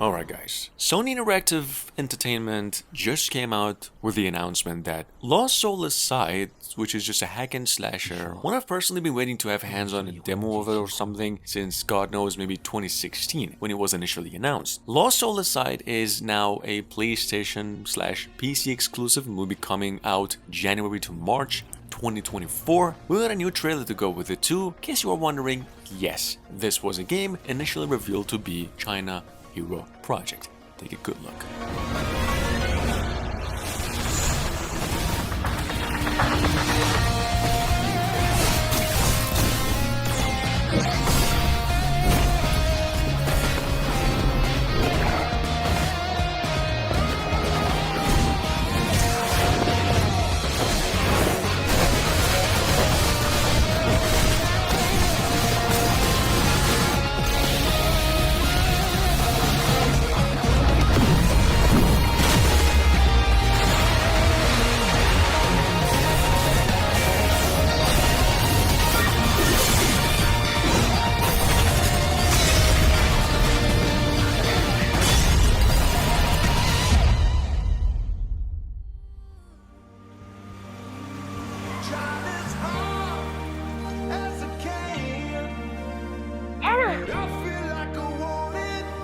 Alright guys, Sony Interactive Entertainment just came out with the announcement that Lost Soul Aside, which is just a hack and slasher, one I've personally been waiting to have hands on a demo of it or something since God knows maybe 2016 when it was initially announced. Lost Soul Aside is now a PlayStation/PC exclusive and will be coming out January to March 2024. We got a new trailer to go with it too. In case you are wondering, yes, this was a game initially revealed to be China Hero Project. Take a good look.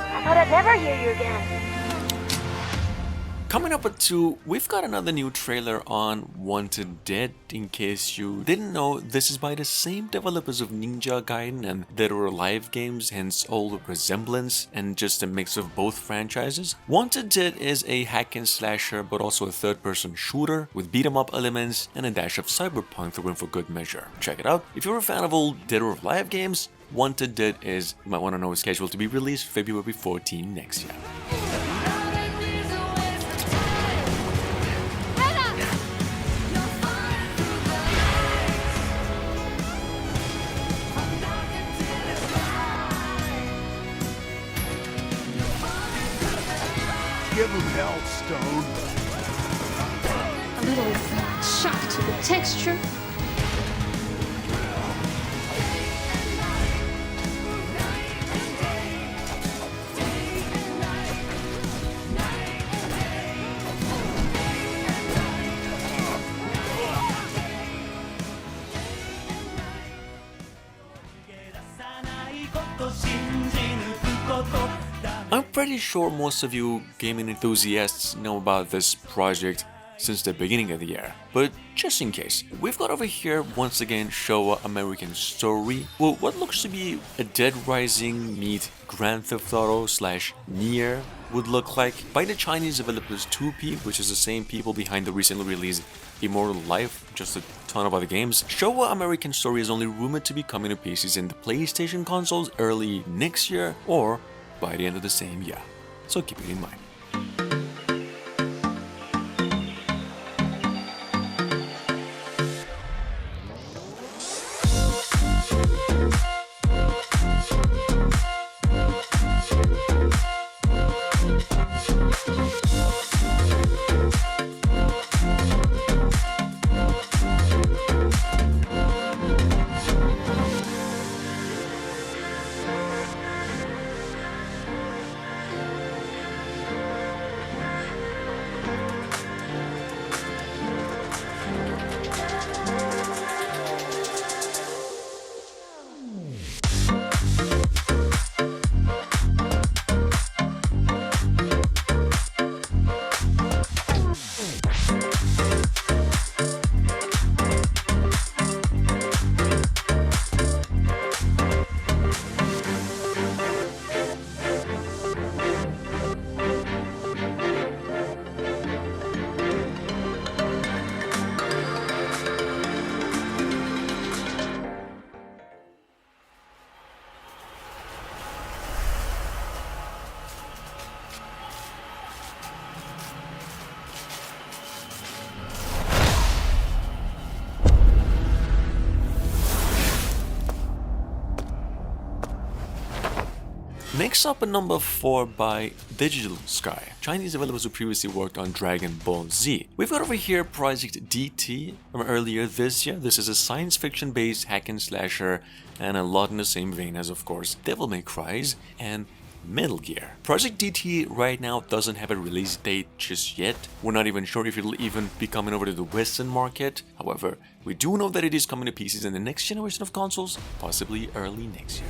I thought I'd never hear you again. Coming up at 2, we've got another new trailer on Wanted Dead. In case you didn't know, this is by the same developers of Ninja Gaiden and Dead or Alive games, hence all the resemblance and just a mix of both franchises. Wanted Dead is a hack and slasher but also a third-person shooter with beat-em-up elements and a dash of cyberpunk thrown for good measure. Check it out. If you're a fan of old Dead or Alive games, Wanted Dead is, you might want to know, is scheduled to be released February 14 next year. Give him hell, Stone. A little shock to the texture. I'm pretty sure most of you gaming enthusiasts know about this project since the beginning of the year, but just in case, we've got over here once again Showa American Story, well, what looks to be a Dead Rising meet Grand Theft Auto / Nier would look like by the Chinese developers 2P, which is the same people behind the recently released Immortal Life, just a ton of other games. Showa American Story is only rumored to be coming to PCs in the PlayStation consoles early next year or by the end of the same year, so keep it in mind. Next up at number 4 by Digital Sky, Chinese developers who previously worked on Dragon Ball Z. We've got over here Project DT from earlier this year. This is a science fiction based hack and slasher and a lot in the same vein as, of course, Devil May Cry's, and Metal Gear. Project DT right now doesn't have a release date just yet. We're not even sure if it'll even be coming over to the Western market. However, we do know that it is coming to PCs in the next generation of consoles, possibly early next year.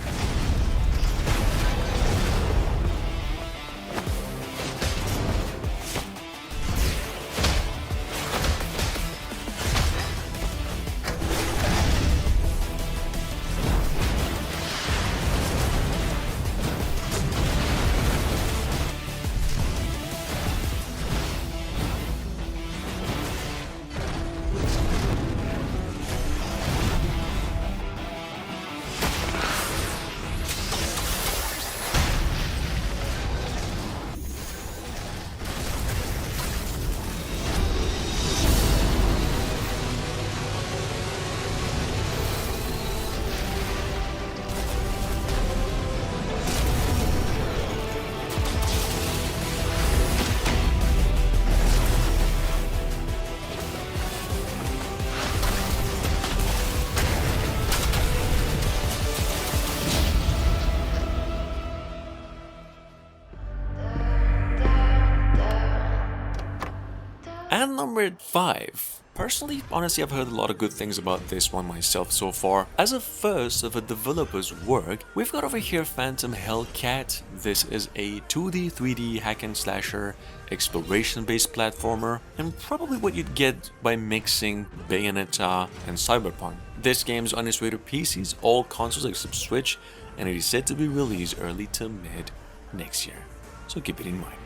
And number 5. Personally, honestly, I've heard a lot of good things about this one myself so far. As a first of a developer's work, we've got over here Phantom Hellcat. This is a 2D, 3D hack and slasher, exploration-based platformer, and probably what you'd get by mixing Bayonetta and Cyberpunk. This game's on its way to PCs, all consoles except Switch, and it is set to be released early to mid next year. So keep it in mind.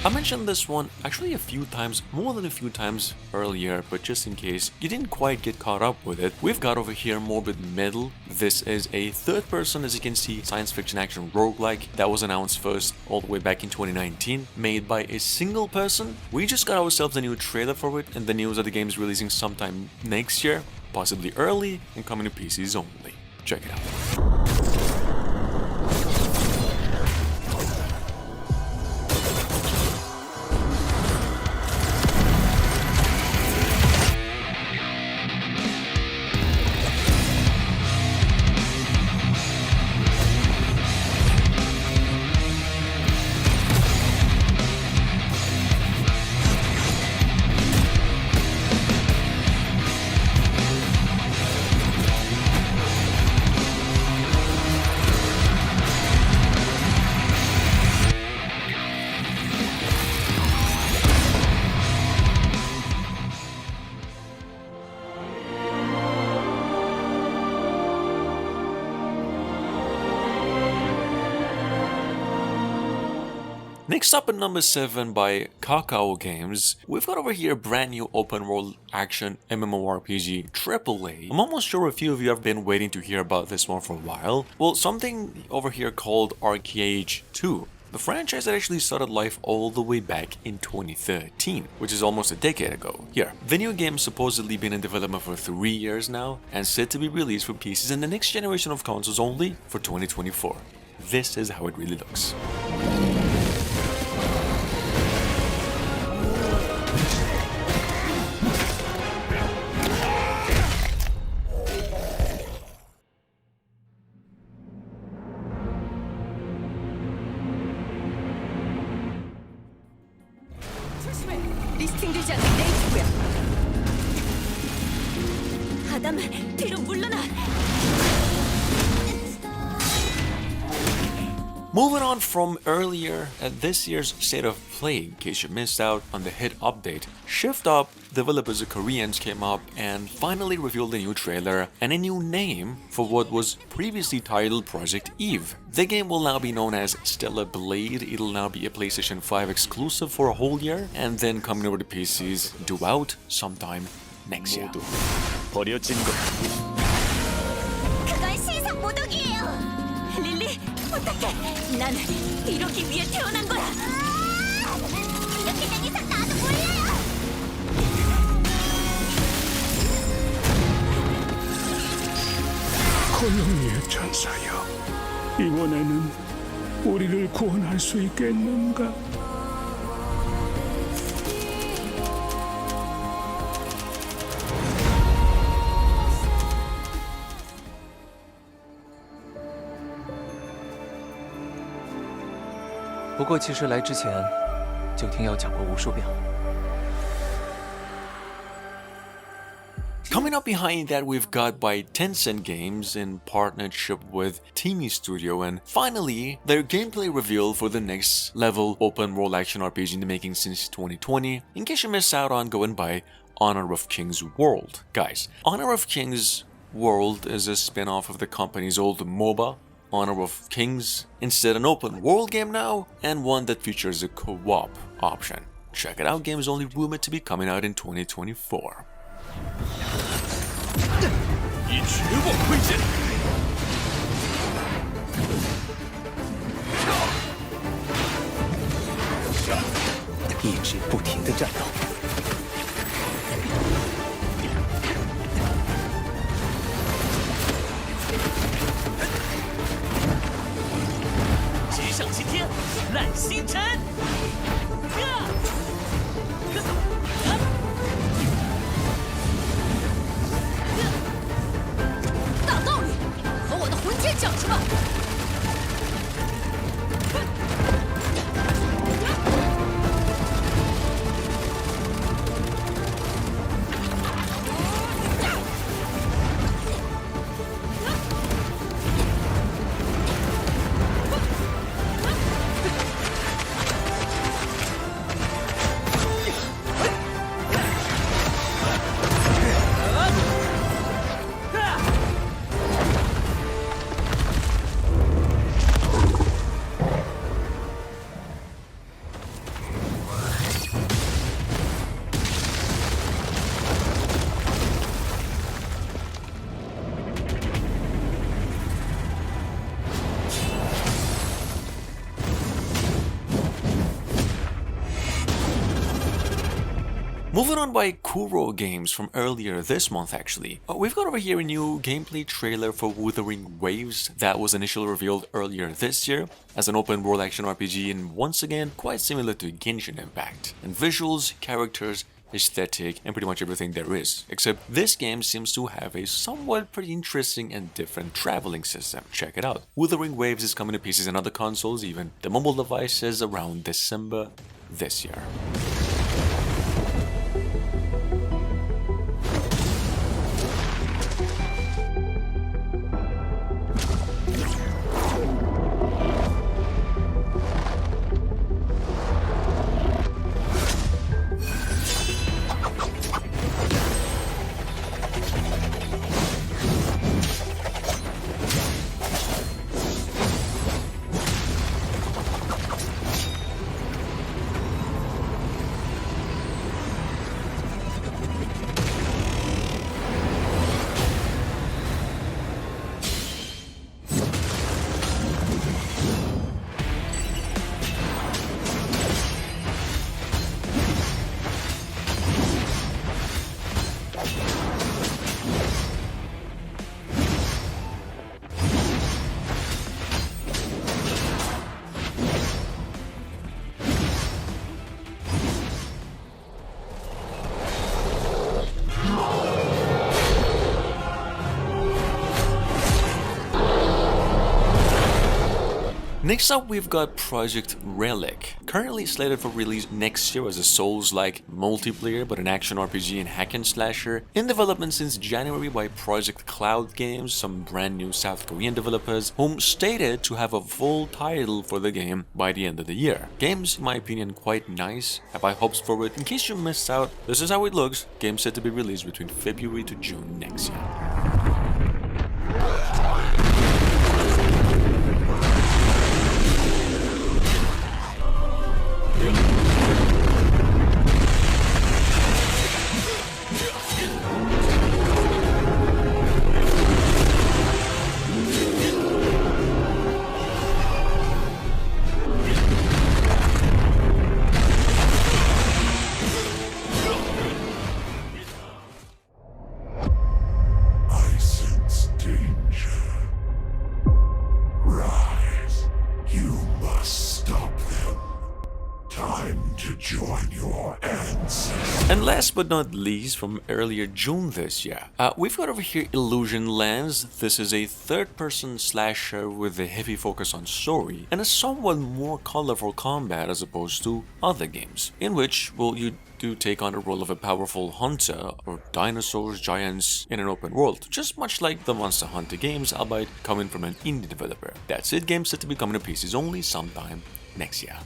I mentioned this one actually a few times, more than a few times earlier, but just in case you didn't quite get caught up with it, we've got over here Morbid Metal. This is a third person, as you can see, science fiction action roguelike that was announced first all the way back in 2019, made by a single person. We just got ourselves a new trailer for it, and the news that the game is releasing sometime next year, possibly early, and coming to PCs only. Check it out. Next up at number 7 by Kakao Games, we've got over here a brand new open world action MMORPG AAA. I'm almost sure a few of you have been waiting to hear about this one for a while. Well, something over here called Arcade 2. The franchise that actually started life all the way back in 2013, which is almost a decade ago. Here, the new game's supposedly been in development for 3 years now, and set to be released for PCs in the next generation of consoles only for 2024. This is how it really looks. 리스팅되지 않는 내 기구야. 아담, 뒤로 물러나. Moving on from earlier at this year's State of Play, in case you missed out on the hit update, Shift Up, developers of Koreans came up and finally revealed a new trailer and a new name for what was previously titled Project Eve. The game will now be known as Stellar Blade. It'll now be a PlayStation 5 exclusive for a whole year and then coming over to PCs due out sometime next year. 버려진 것. 그건 신상 모독이에요. 릴리, 부탁해. 난 이러기 위해 태어난 거야. 이렇게 된 이상 나도 몰라요. 고용의 천사여, 이번에는 우리를 구원할 수 있겠는가?不过，其实来之前就听瑶讲过无数遍了。 Coming up behind that, we've got by Tencent Games in partnership with Teamy Studio, and finally, their gameplay reveal for the next level open world action RPG in the making since 2020, in case you missed out on going by Honor of Kings World. Guys, Honor of Kings World is a spin-off of the company's old MOBA, Honor of Kings, instead an open world game now, and one that features a co-op option. Check it out, game is only rumored to be coming out in 2024. 以绝望挥剑，一直不停的战斗。直上青天，揽星辰。大道理，和我的魂剑讲什么？ Moving on by Kuro Games from earlier this month actually. We've got over here a new gameplay trailer for Wuthering Waves that was initially revealed earlier this year as an open world action RPG, and once again quite similar to Genshin Impact. And visuals, characters, aesthetic, and pretty much everything there is. Except this game seems to have a somewhat pretty interesting and different traveling system. Check it out. Wuthering Waves is coming to PCs and other consoles, even the mobile devices, around December this year. Next up, we've got Project Relic, currently slated for release next year as a Souls-like multiplayer but an action RPG and hack and slasher, in development since January by Project Cloud Games, some brand new South Korean developers, whom stated to have a full title for the game by the end of the year. Game's, in my opinion, quite nice, have high hopes for it. In case you missed out, this is how it looks. Game set to be released between February to June next year. And last but not least, from earlier June this year, we've got over here Illusion Lands. This is a third-person slasher with a heavy focus on story and a somewhat more colorful combat as opposed to other games, in which, well, you do take on the role of a powerful hunter or dinosaurs, giants in an open world, just much like the Monster Hunter games, albeit coming from an indie developer. That's it, game set to be coming to PCs only sometime next year.